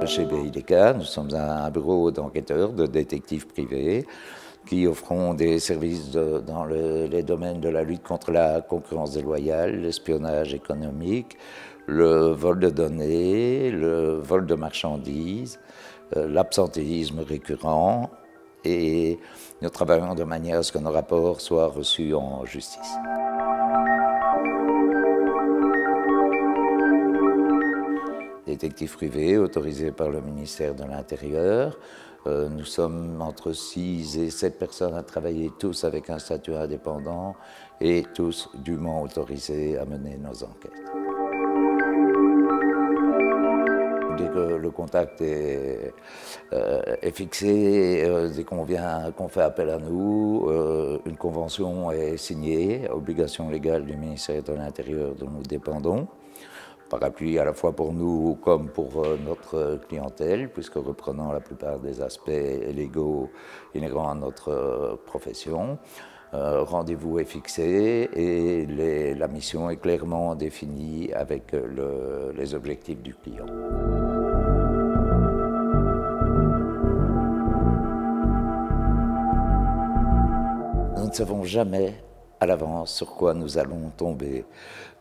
Chez BIDK, nous sommes un bureau d'enquêteurs, de détectives privés, qui offrons des services dans les domaines de la lutte contre la concurrence déloyale, l'espionnage économique, le vol de données, le vol de marchandises, l'absentéisme récurrent, et nous travaillons de manière à ce que nos rapports soient reçus en justice. Détective privé autorisé par le ministère de l'Intérieur. Nous sommes entre 6 et 7 personnes à travailler, tous avec un statut indépendant et tous dûment autorisés à mener nos enquêtes. Dès que le contact est fixé, dès qu'on fait appel à nous, une convention est signée, obligation légale du ministère de l'Intérieur dont nous dépendons. Parapluie à la fois pour nous comme pour notre clientèle, puisque reprenant la plupart des aspects légaux inhérents à notre profession. Rendez-vous est fixé et la mission est clairement définie avec les objectifs du client. Nous ne savons jamais à l'avance sur quoi nous allons tomber.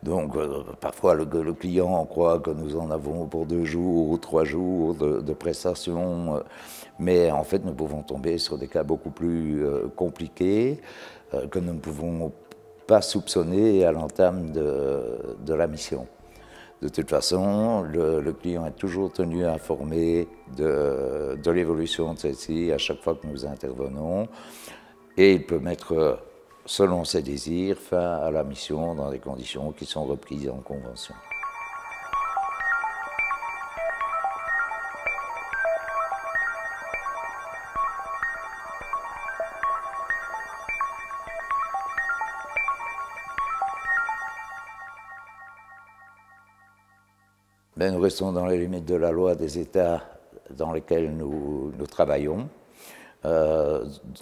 Donc parfois le client croit que nous en avons pour 2 jours ou 3 jours de prestations, mais en fait nous pouvons tomber sur des cas beaucoup plus compliqués que nous ne pouvons pas soupçonner à l'entame de la mission. De toute façon, le client est toujours tenu informé de l'évolution de celle-ci à chaque fois que nous intervenons, et il peut mettre, selon ses désirs, fin à la mission dans des conditions qui sont reprises en convention. Ben, nous restons dans les limites de la loi des États dans lesquels nous travaillons.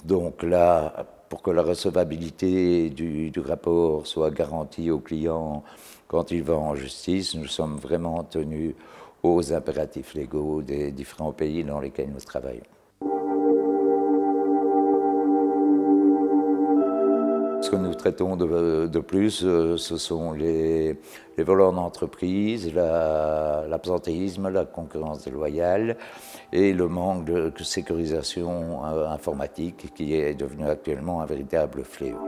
Donc là, pour que la recevabilité du rapport soit garantie au client quand il va en justice, nous sommes vraiment tenus aux impératifs légaux des différents pays dans lesquels nous travaillons. Ce que nous traitons de plus, ce sont les voleurs d'entreprise, l'absentéisme, la concurrence déloyale et le manque de sécurisation informatique qui est devenu actuellement un véritable fléau.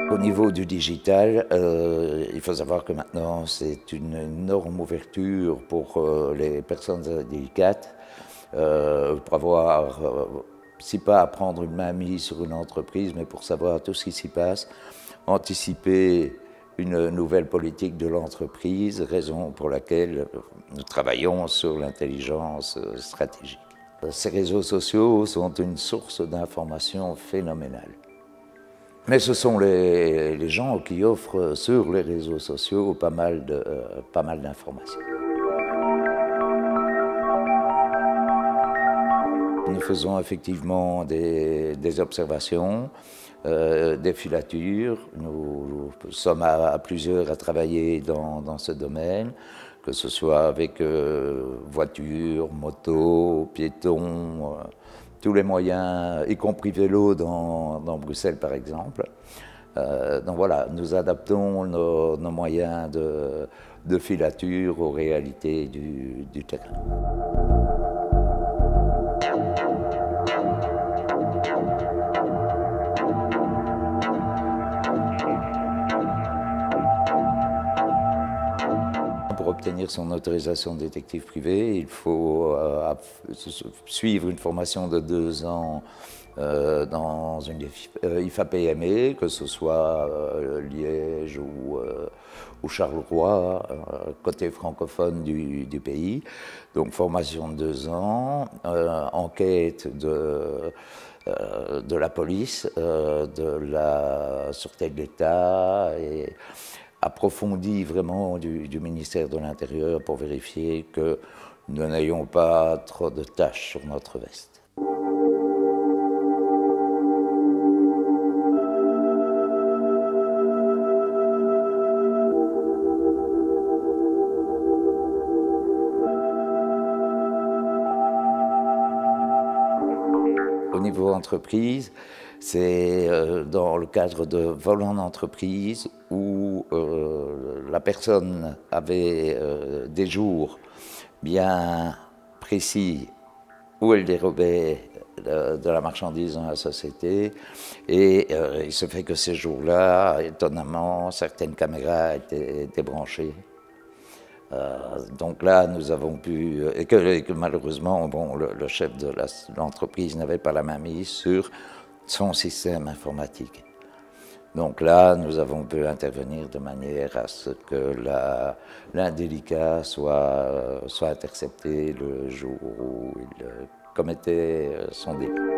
Au niveau du digital, il faut savoir que maintenant c'est une énorme ouverture pour les personnes délicates, pour avoir, si pas à prendre une mainmise sur une entreprise, mais pour savoir tout ce qui s'y passe, anticiper une nouvelle politique de l'entreprise, raison pour laquelle nous travaillons sur l'intelligence stratégique. Ces réseaux sociaux sont une source d'information phénoménale. Mais ce sont les gens qui offrent sur les réseaux sociaux pas mal d'informations. Nous faisons effectivement des observations, des filatures. Nous sommes à plusieurs à travailler dans ce domaine, que ce soit avec voitures, motos, piétons, tous les moyens, y compris vélo dans Bruxelles par exemple. Donc voilà, nous adaptons nos moyens de filature aux réalités du terrain. Pour obtenir son autorisation de détective privé, il faut suivre une formation de 2 ans dans une IFAPME, que ce soit Liège ou Charleroi, côté francophone du pays. Donc formation de 2 ans, enquête de la police, de la sûreté de l'État et approfondie vraiment du ministère de l'Intérieur pour vérifier que nous n'ayons pas trop de taches sur notre veste. Au niveau entreprise, c'est dans le cadre de vol en entreprise où la personne avait des jours bien précis où elle dérobait de la marchandise dans la société, et il se fait que ces jours-là, étonnamment, certaines caméras étaient branchées. Donc là, nous avons pu, et que malheureusement, bon, le chef de l'entreprise n'avait pas la main mise sur son système informatique. Donc là, nous avons pu intervenir de manière à ce que l'indélicat soit intercepté le jour où il commettait son délit.